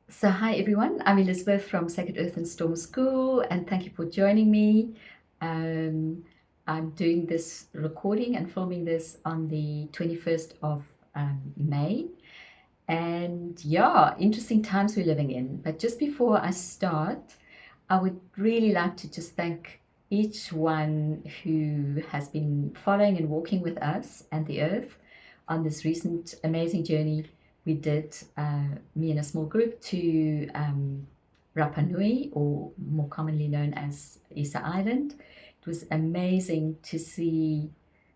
So, hi everyone, I'm Elizabeth from Sacred Earth and Storm School, and thank you for joining me. Um, I'm doing this recording and filming this on the 21st of May. And yeah, interesting times we're living in. But just before I start, I would really like to just thank each one who has been following and walking with us and the earth on this recent amazing journey we did, me and a small group, to Rapa Nui, or more commonly known as Isa Island. It was amazing to see,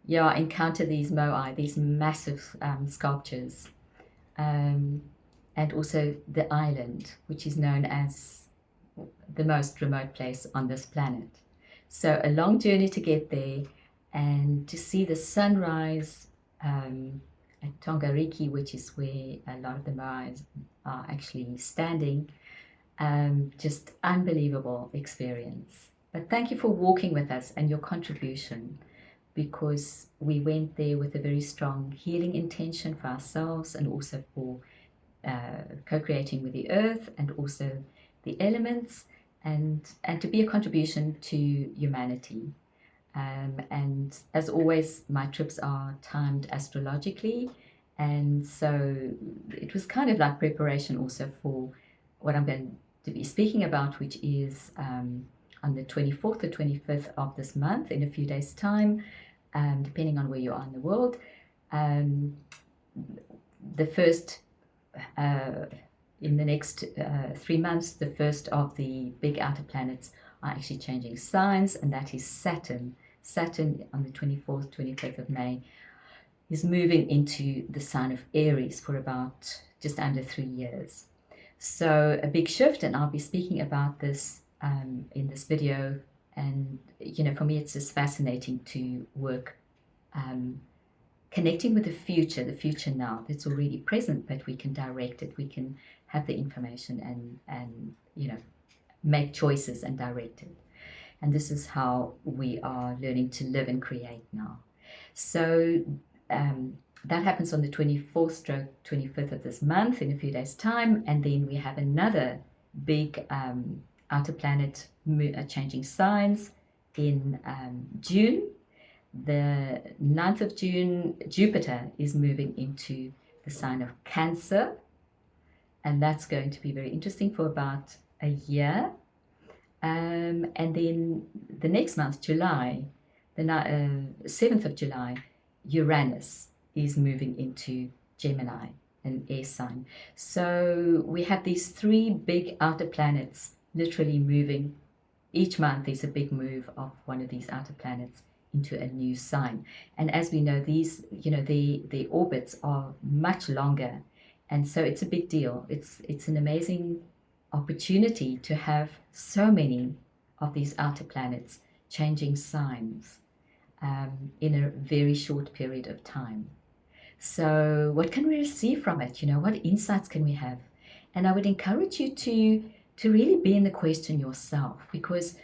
yeah, encounter these moai, these massive sculptures, um, and also the island, which is known as the most remote place on this planet. So, a long journey to get there and to see the sunrise at Tongariki, which is where a lot of the Maoris are actually standing. Just unbelievable experience. But thank you for walking with us and your contribution, because we went there with a very strong healing intention for ourselves and also for co-creating with the earth and also the elements, and to be a contribution to humanity. And as always, my trips are timed astrologically, and so it was kind of like preparation also for what I'm going to be speaking about, which is on the 24th or 25th of this month, in a few days' time, depending on where you are in the world. Um, the first uh, in the next 3 months, the first of the big outer planets are actually changing signs, and that is Saturn. Saturn on the 24th, 25th of May is moving into the sign of Aries for about just under 3 years. So a big shift, and I'll be speaking about this in this video. And for me, it's just fascinating to work um, connecting with the future now that's already present, but we can direct it. We can have the information and make choices and direct it. And this is how we are learning to live and create now. So that happens on the 24th stroke 25th of this month, in a few days' time. And then we have another big outer planet changing signs in June. The 9th of June, Jupiter is moving into the sign of Cancer, and that's going to be very interesting for about a year. And then the next month, July, the 7th of July, Uranus is moving into Gemini, an air sign. So we have these three big outer planets literally moving. Each month there's a big move of one of these outer planets into a new sign. And as we know, these, the orbits are much longer. And so it's a big deal. It's an amazing opportunity to have so many of these outer planets changing signs in a very short period of time. So, what can we receive from it? What insights can we have? And I would encourage you to really be in the question yourself, because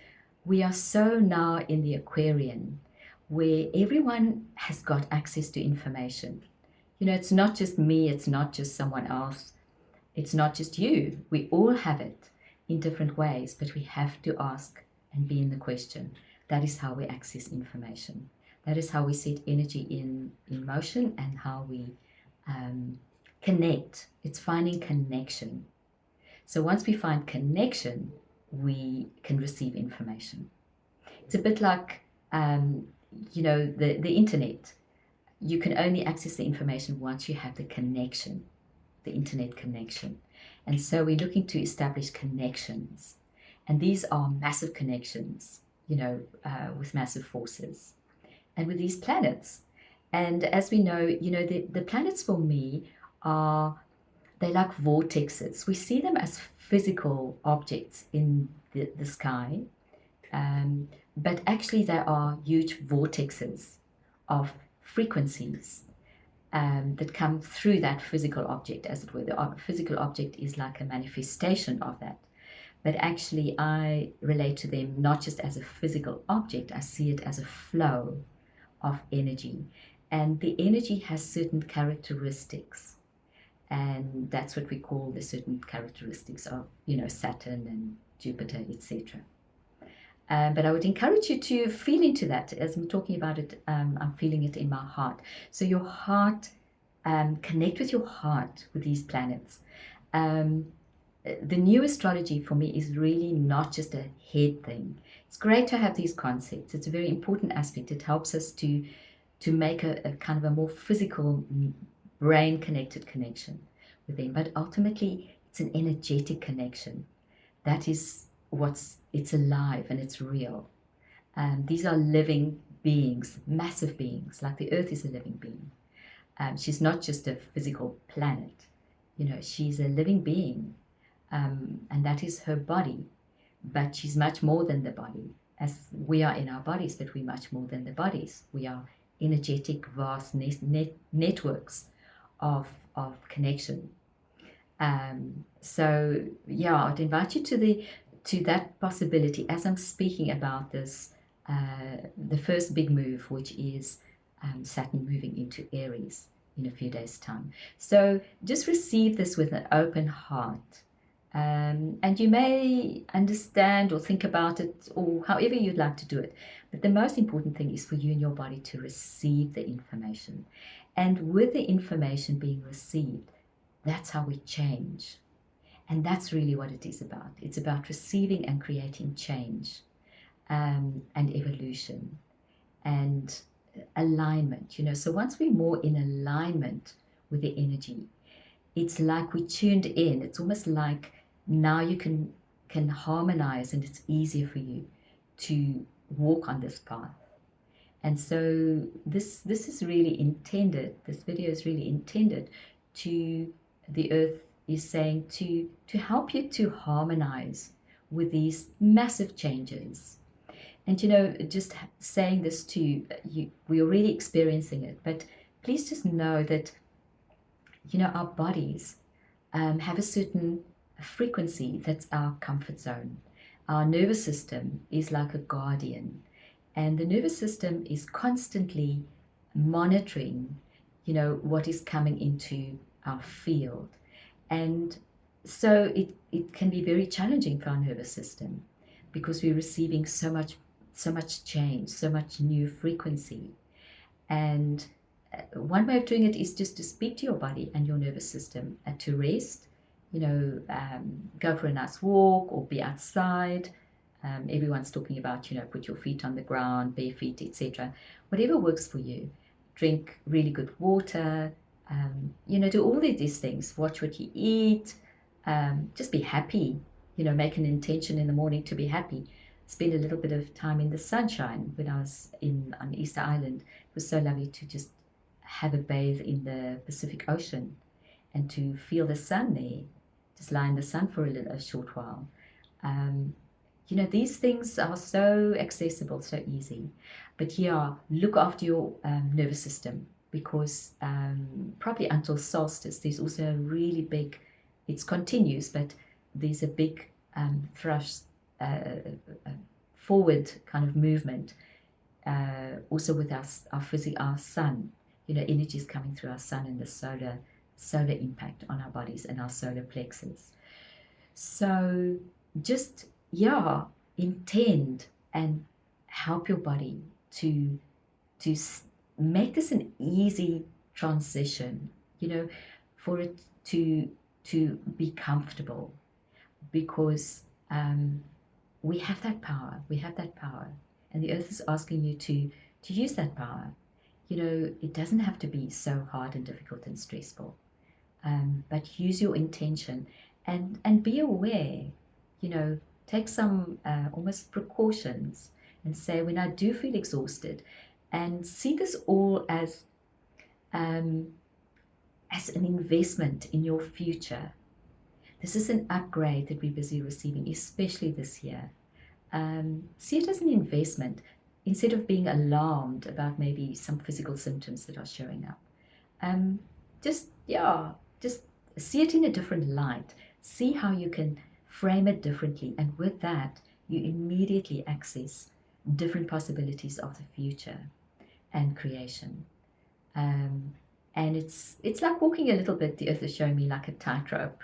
we are so now in the Aquarian, where everyone has got access to information. It's not just me, it's not just someone else, it's not just you. We all have it in different ways, but we have to ask and be in the question. That is how we access information. That is how we set energy in motion, and how we connect. It's finding connection. So once we find connection, we can receive information. It's a bit like, the internet. You can only access the information once you have the connection, the internet connection. And so we're looking to establish connections. And these are massive connections, with massive forces. And with these planets. And as we know, the planets for me they're like vortexes. We see them as physical objects in the sky, but actually they are huge vortexes of frequencies that come through that physical object, as it were. The physical object is like a manifestation of that. But actually, I relate to them not just as a physical object, I see it as a flow of energy. And the energy has certain characteristics. And that's what we call the certain characteristics of, Saturn and Jupiter, etc. But I would encourage you to feel into that. As I'm talking about it, I'm feeling it in my heart. So your heart, connect with your heart with these planets. The new astrology for me is really not just a head thing. It's great to have these concepts. It's a very important aspect. It helps us to make a kind of a more physical, brain connected connection with them. But ultimately, it's an energetic connection. That is it's alive and it's real. These are living beings, massive beings, like the Earth is a living being. She's not just a physical planet, she's a living being, and that is her body. But she's much more than the body, as we are in our bodies, but we're much more than the bodies. We are energetic, vast networks of connection. So yeah, I'd invite you to that possibility as I'm speaking about this, the first big move, which is Saturn moving into Aries in a few days' time. So just receive this with an open heart. And you may understand or think about it or however you'd like to do it. But the most important thing is for you and your body to receive the information. And with the information being received, that's how we change. And that's really what it is about. It's about receiving and creating change, and evolution and alignment. So once we're more in alignment with the energy, it's like we tuned in. It's almost like now you can harmonize, and it's easier for you to walk on this path. And so this is really intended, this video is really intended to, the Earth is saying, to help you to harmonize with these massive changes. And just saying this to you, we're already experiencing it, but please just know that our bodies have a certain frequency that's our comfort zone. Our nervous system is like a guardian, and the nervous system is constantly monitoring, what is coming into our field. And so it can be very challenging for our nervous system because we're receiving so much change, so much new frequency. And one way of doing it is just to speak to your body and your nervous system and to rest, go for a nice walk or be outside. Everyone's talking about, put your feet on the ground, bare feet, etc. Whatever works for you. Drink really good water, do all of these things. Watch what you eat, just be happy, make an intention in the morning to be happy. Spend a little bit of time in the sunshine. When I was on Easter Island, it was so lovely to just have a bathe in the Pacific Ocean and to feel the sun there, just lie in the sun for a short while. These things are so accessible, so easy. But yeah, look after your nervous system, because probably until solstice, there's also a really big, it's continuous, but there's a big thrust, forward kind of movement, also with our sun. Energy is coming through our sun and the solar impact on our bodies and our solar plexus. So just, intend and help your body to make this an easy transition, for it to be comfortable, because we have that power. And the Earth is asking you to use that power. It doesn't have to be so hard and difficult and stressful, but use your intention and be aware, take some almost precautions and say, when I do feel exhausted, and see this all as an investment in your future. This is an upgrade that we're busy receiving, especially this year. See it as an investment instead of being alarmed about maybe some physical symptoms that are showing up. Just see it in a different light. See how you can frame it differently, and with that, you immediately access different possibilities of the future and creation. And it's like walking a little bit, the earth is showing me, like a tightrope.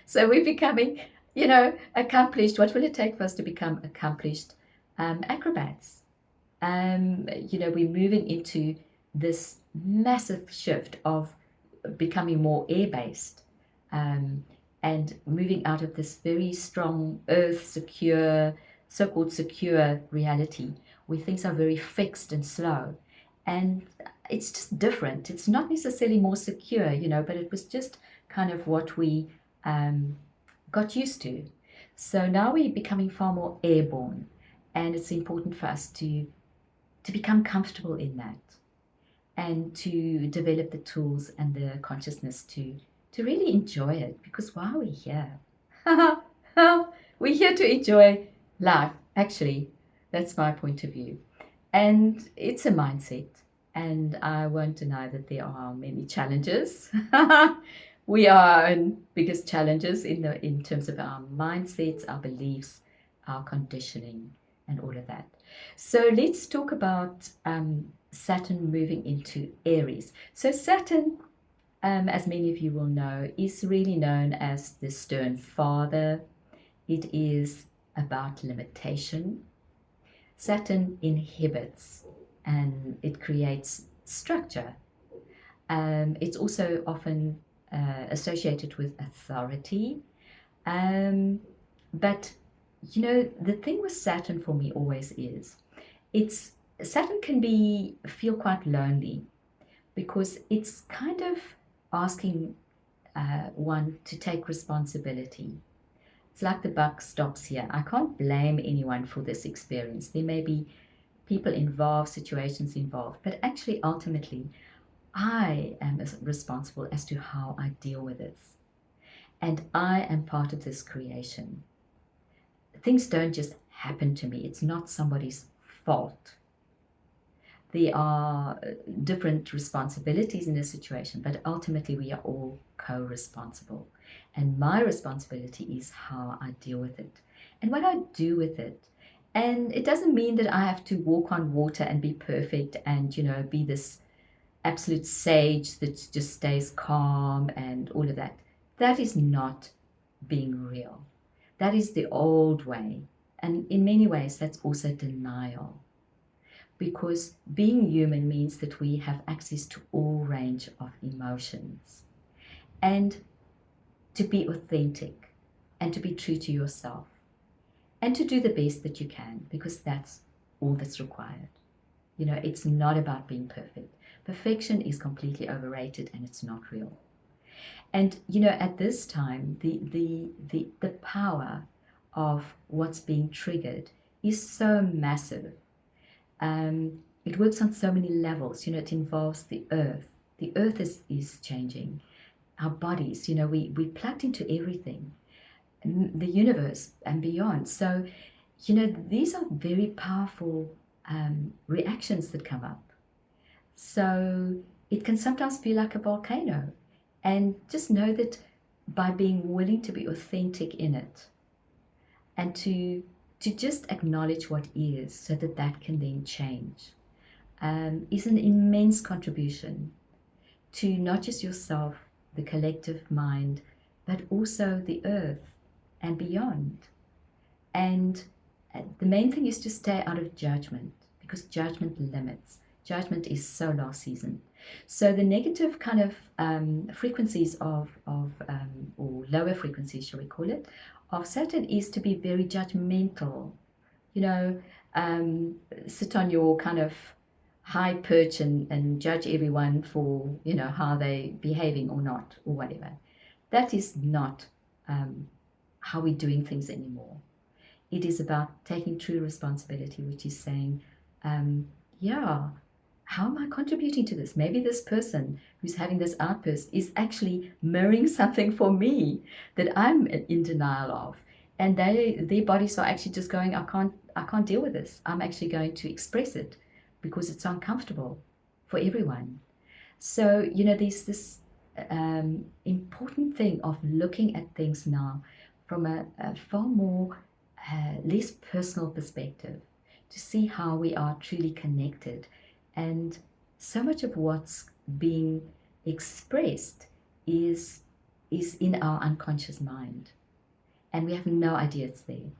So we're becoming, accomplished. What will it take for us to become accomplished acrobats? We're moving into this massive shift of becoming more air-based, um, and moving out of this very strong earth secure, so-called secure reality where things are very fixed and slow. And it's just different. It's not necessarily more secure, but it was just kind of what we um, got used to. So now we're becoming far more airborne, and it's important for us to become comfortable in that, and to develop the tools and the consciousness to really enjoy it. Because why are we here? We're here to enjoy life, actually. That's my point of view. And it's a mindset. And I won't deny that there are many challenges. We are in biggest challenges in terms of our mindsets, our beliefs, our conditioning, and all of that. So let's talk about Saturn moving into Aries. So Saturn, as many of you will know, is really known as the stern father. It is about limitation. Saturn inhibits and it creates structure. It's also often associated with authority. But the thing with Saturn for me always is, it's Saturn can feel quite lonely, because it's kind of asking one to take responsibility. It's like the buck stops here. I can't blame anyone for this experience. There may be people involved, situations involved, but actually, ultimately, I am responsible as to how I deal with this. And I am part of this creation. Things don't just happen to me. It's not somebody's fault. There are different responsibilities in a situation, but ultimately we are all co-responsible. And my responsibility is how I deal with it and what I do with it. And it doesn't mean that I have to walk on water and be perfect and, be this absolute sage that just stays calm and all of that. That is not being real. That is the old way. And in many ways, that's also denial. Because being human means that we have access to all range of emotions, and to be authentic and to be true to yourself and to do the best that you can, because that's all that's required. It's not about being perfect. Perfection is completely overrated and it's not real. And at this time, the power of what's being triggered is so massive. It works on so many levels. It involves the earth. The earth is changing. Our bodies, we plugged into everything, the universe and beyond. So, these are very powerful reactions that come up. So it can sometimes feel like a volcano. And just know that by being willing to be authentic in it, and to just acknowledge what is, so that can then change, is an immense contribution to not just yourself, the collective mind, but also the earth and beyond. And the main thing is to stay out of judgment, because judgment limits. Judgment is so last season. So the negative kind of frequencies or lower frequencies, shall we call it, of Saturn is to be very judgmental. Sit on your kind of high perch and judge everyone for, how they behaving or not, or whatever. That is not how we're doing things anymore. It is about taking true responsibility, which is saying, how am I contributing to this? Maybe this person who's having this outburst is actually mirroring something for me that I'm in denial of. And their bodies are actually just going, I can't deal with this. I'm actually going to express it because it's uncomfortable for everyone. So, there's this important thing of looking at things now from a far more less personal perspective, to see how we are truly connected, and so much of what's being expressed is in our unconscious mind, and we have no idea it's there.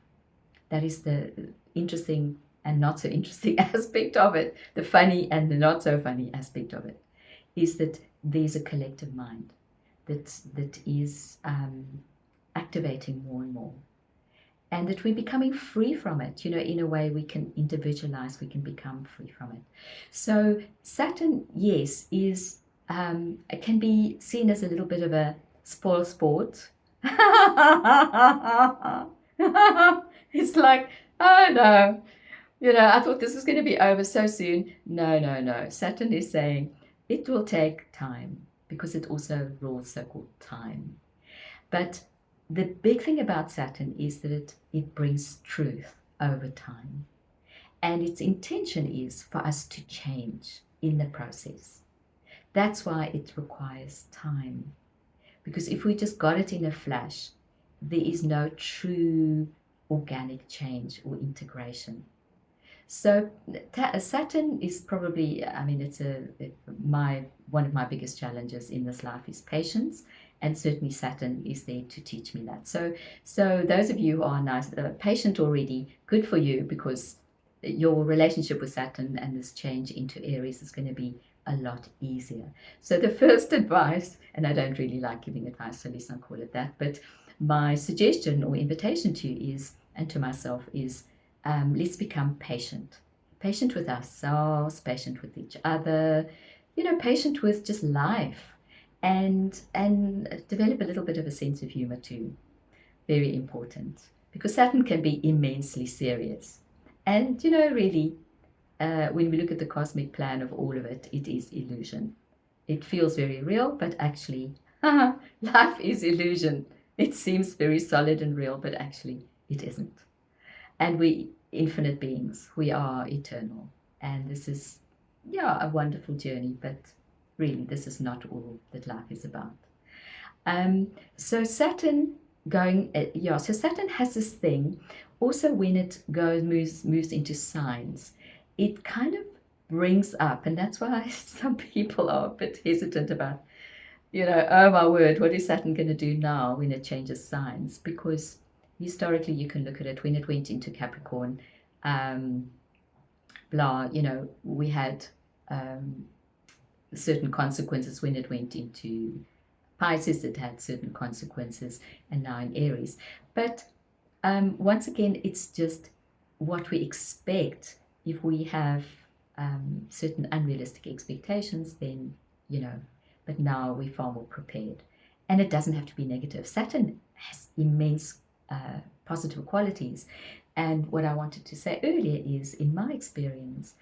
That is the interesting and not so interesting aspect of it. The funny and the not so funny aspect of it is that there's a collective mind that is activating more and more, and that we're becoming free from it. In a way we can individualize, we can become free from it. So Saturn, yes, is it can be seen as a little bit of a spoil sport. It's like, oh no, I thought this was going to be over so soon. No, no, no. Saturn is saying it will take time, because it also rules so-called time. But the big thing about Saturn is that it brings truth over time. And its intention is for us to change in the process. That's why it requires time. Because if we just got it in a flash, there is no true organic change or integration. So Saturn is probably, it's one of my biggest challenges in this life is patience, and certainly Saturn is there to teach me that. So those of you who are nice, patient already, good for you, because your relationship with Saturn and this change into Aries is going to be a lot easier. So the first advice, and I don't really like giving advice, so let's not call it that, but my suggestion or invitation to you is, and to myself is, let's become patient with ourselves, patient with each other, patient with just life, and develop a little bit of a sense of humor too. Very important, because Saturn can be immensely serious. And really, when we look at the cosmic plan of all of it, it is illusion. It feels very real, but actually, life is illusion. It seems very solid and real, but actually it isn't. And we infinite beings, we are eternal. And this is, a wonderful journey, but really this is not all that life is about. So Saturn so Saturn has this thing, also when it moves into signs, it kind of brings up, and that's why some people are a bit hesitant about, oh my word, what is Saturn going to do now when it changes signs? Because historically, you can look at it when it went into Capricorn, we had certain consequences. When it went into Pisces, it had certain consequences, and now in Aries. But once again, it's just what we expect. If we have certain unrealistic expectations, then, but now we're far more prepared. And it doesn't have to be negative. Saturn has immense positive qualities. And what I wanted to say earlier is, in my experience,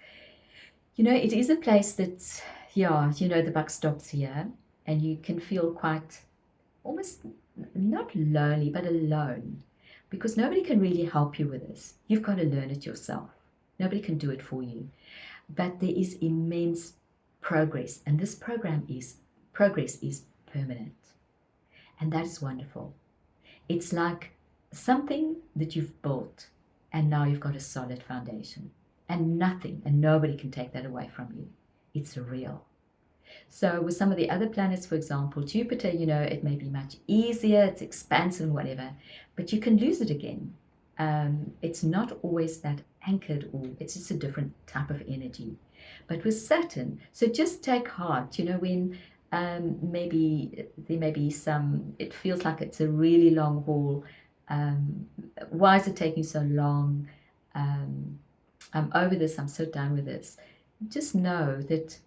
it is a place that's, the buck stops here, and you can feel quite almost not lonely, but alone, because nobody can really help you with this. You've got to learn it yourself. Nobody can do it for you. But there is immense progress, and this progress is permanent. And that is wonderful. It's like something that you've built, and now you've got a solid foundation, and nothing and nobody can take that away from you. It's real. So with some of the other planets, for example, Jupiter, it may be much easier, it's expansive and whatever, but you can lose it again. It's not always that anchored, or it's just a different type of energy. But with Saturn, so just take heart, when maybe there may be some, it feels like it's a really long haul. Why is it taking so long? I'm over this, I'm so done with this. Just know that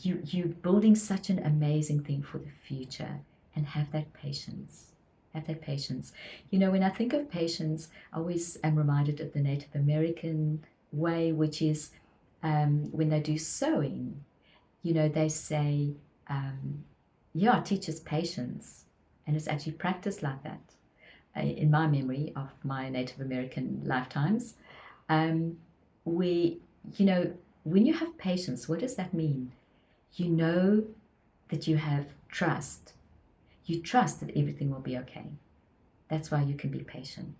you're building such an amazing thing for the future, and have that patience. Have that patience. When I think of patience, I always am reminded of the Native American way, which is when they do sewing, they say, teach us patience. And it's actually practiced like that. In my memory of my Native American lifetimes, when you have patience, what does that mean? You know that you have trust. You trust that everything will be okay. That's why you can be patient.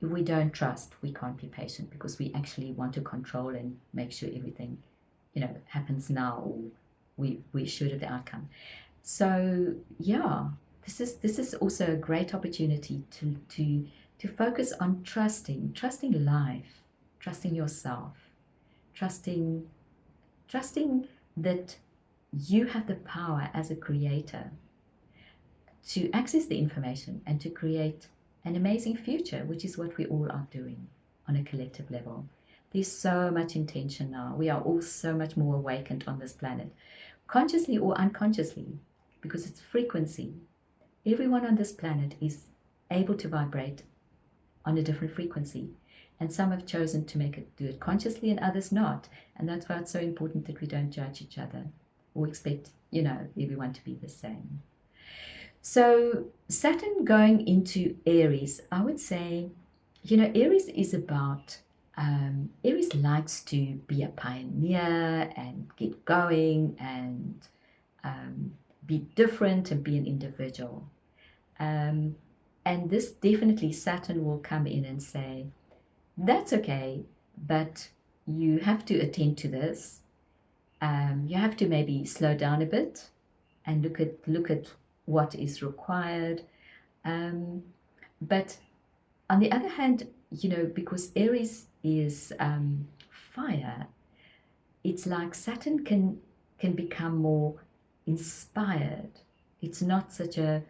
If we don't trust, we can't be patient, because we actually want to control and make sure everything happens now, or we're sure of the outcome. So yeah, this is also a great opportunity to focus on trusting life, trusting yourself, trusting trusting that you have the power as a creator to access the information and to create an amazing future, which is what we all are doing on a collective level. There's so much intention now. We are all so much more awakened on this planet, consciously or unconsciously, because it's frequency. Everyone on this planet is able to vibrate on a different frequency. And some have chosen to do it consciously and others not. And that's why it's so important that we don't judge each other or expect, everyone to be the same. So Saturn going into Aries, I would say, Aries is about, Aries likes to be a pioneer and get going and be different and be an individual. And this definitely, Saturn will come in and say, that's okay, but you have to attend to this. You have to maybe slow down a bit and look at what is required. But on the other hand, because Aries is fire, it's like Saturn can become more inspired. It's not such a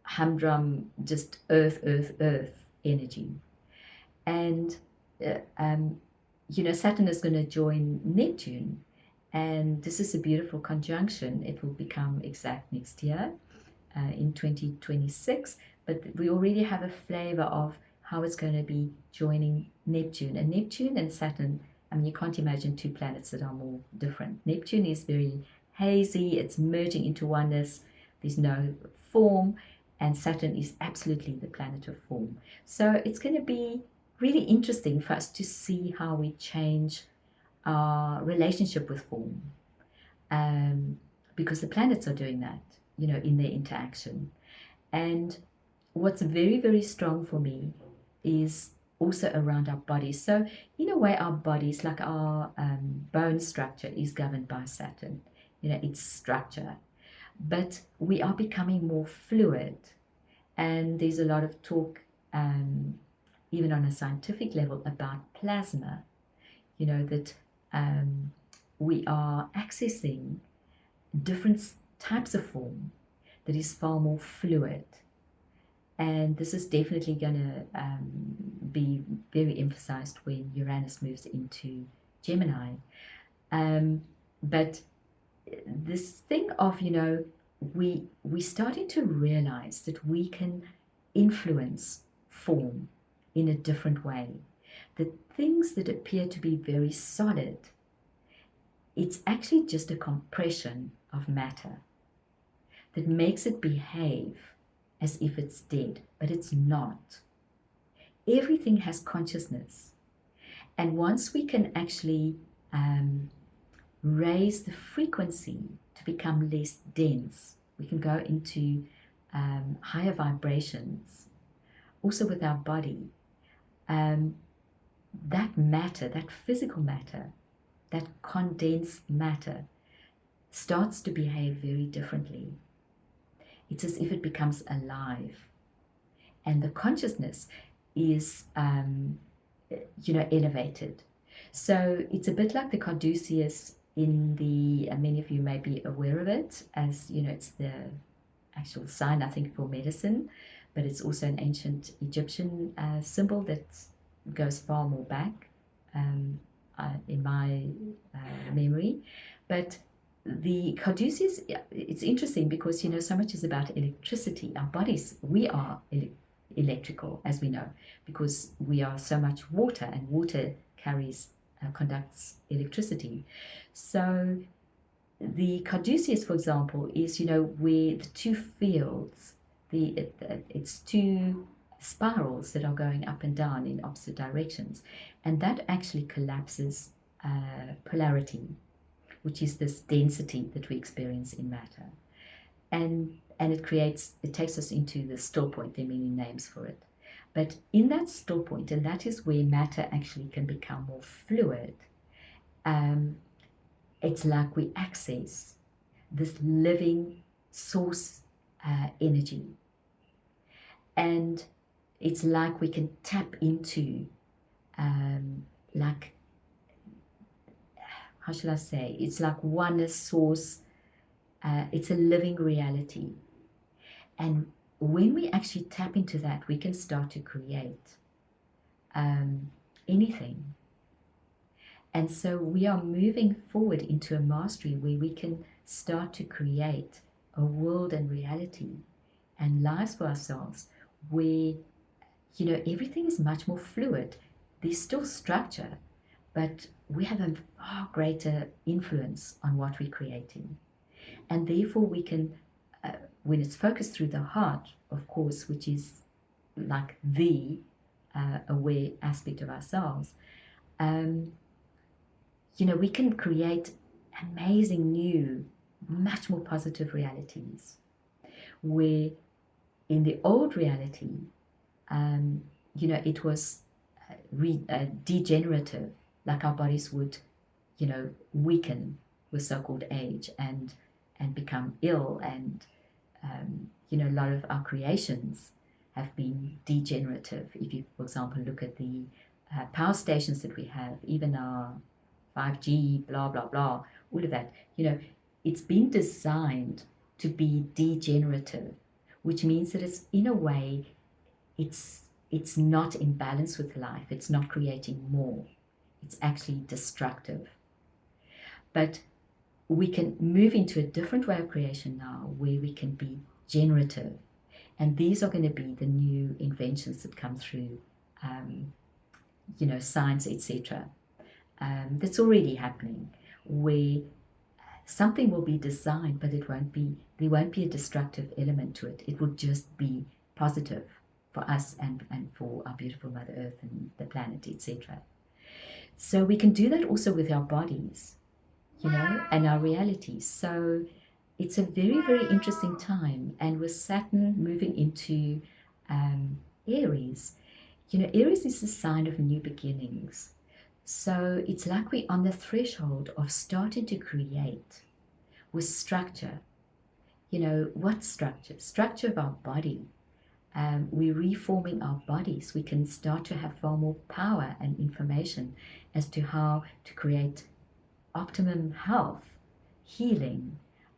humdrum, just earth energy. And Saturn is going to join Neptune, and this is a beautiful conjunction. It will become exact next year, in 2026, but we already have a flavor of how it's going to be joining Neptune. And Neptune and Saturn, I mean, you can't imagine two planets that are more different. Neptune is very hazy, it's merging into oneness, there's no form, and Saturn is absolutely the planet of form. So it's going to be really interesting for us to see how we change our relationship with form, because the planets are doing that, in their interaction. And what's very, very strong for me is also around our bodies. So in a way, our bodies, like our bone structure, is governed by Saturn, its structure. But we are becoming more fluid, and there's a lot of talk, even on a scientific level, about plasma, that we are accessing different types of form that is far more fluid. And this is definitely going to be very emphasized when Uranus moves into Gemini. But this thing of, we starting to realize that we can influence form in a different way. The things that appear to be very solid, it's actually just a compression of matter that makes it behave as if it's dead, but it's not. Everything has consciousness. And once we can actually raise the frequency to become less dense, we can go into higher vibrations, also with our body. That matter, that physical matter, that condensed matter starts to behave very differently. It's as if it becomes alive. And the consciousness is, elevated. So it's a bit like the caduceus in the, many of you may be aware of it, as, it's the actual sign, I think, for medicine, but it's also an ancient Egyptian symbol that goes far more back in my memory. But the caduceus, it's interesting because, so much is about electricity. Our bodies, we are electrical, as we know, because we are so much water, and water conducts electricity. So the caduceus, for example, is, where the two fields, it's two spirals that are going up and down in opposite directions, and that actually collapses polarity, which is this density that we experience in matter, and it takes us into the still point. There are many names for it, but in that still point, and that is where matter actually can become more fluid, it's like we access this living source energy. And it's like we can tap into, like, how shall I say? It's like oneness source. It's a living reality. And when we actually tap into that, we can start to create anything. And so we are moving forward into a mastery where we can start to create a world and reality and lives for ourselves where, everything is much more fluid. There's still structure, but we have a far greater influence on what we're creating. And therefore we can, when it's focused through the heart, of course, which is like the aware aspect of ourselves, we can create amazing new, much more positive realities. Where in the old reality, it was degenerative, like our bodies would, weaken with so-called age and become ill, and a lot of our creations have been degenerative. If you, for example, look at the power stations that we have, even our 5G, blah, blah, blah, all of that, it's been designed to be degenerative, which means that it's, in a way, it's not in balance with life. It's not creating more. It's actually destructive. But we can move into a different way of creation now, where we can be generative. And these are going to be the new inventions that come through, science, etc. That's already happening, where something will be designed, but there won't be a destructive element to it. It will just be positive for us and for our beautiful Mother Earth and the planet, etc. So we can do that also with our bodies, and our realities. So it's a very, very interesting time. And with Saturn moving into Aries, Aries is a sign of new beginnings. So it's like we're on the threshold of starting to create with structure. What structure? Structure of our body. We're reforming our bodies. We can start to have far more power and information as to how to create optimum health, healing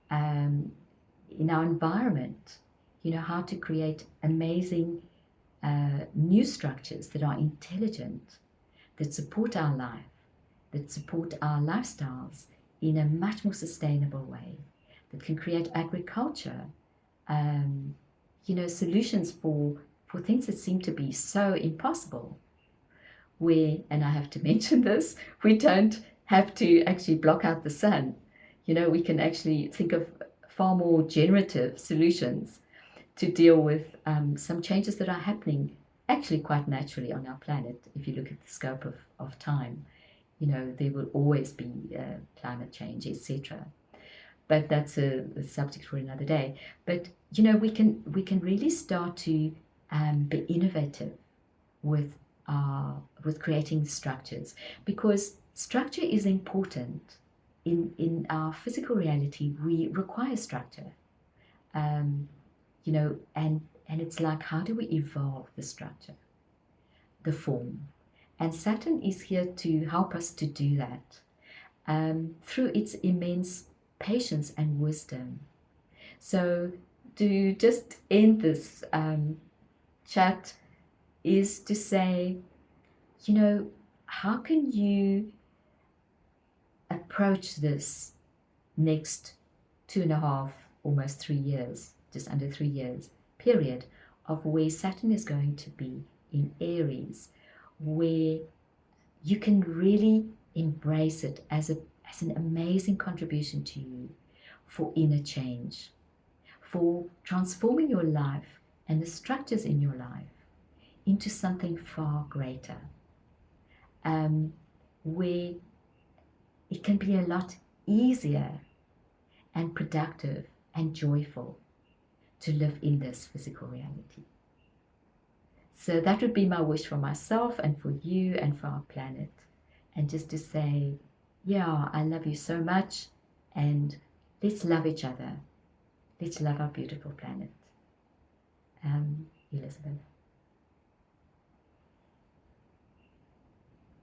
in our environment. How to create amazing new structures that are intelligent, that support our life, that support our lifestyles in a much more sustainable way, that can create agriculture, solutions for things that seem to be so impossible. Where, and I have to mention this, we don't have to actually block out the sun. We can actually think of far more generative solutions to deal with some changes that are happening actually quite naturally on our planet. If you look at the scope of time, there will always be climate change, etc. But that's a subject for another day. But we can really start to be innovative with creating structures, because structure is important. In our physical reality, we require structure, and it's like, how do we evolve the structure, the form? And Saturn is here to help us to do that through its immense patience and wisdom. So to just end this chat is to say, how can you approach this next 2.5, almost 3 years, just under 3 years period of where Saturn is going to be in Aries, where you can really embrace it as an amazing contribution to you for inner change, for transforming your life and the structures in your life into something far greater, where it can be a lot easier and productive and joyful to live in this physical reality. So that would be my wish for myself and for you and for our planet. And just to say, yeah, I love you so much, and let's love each other. Let's love our beautiful planet. Elizabeth.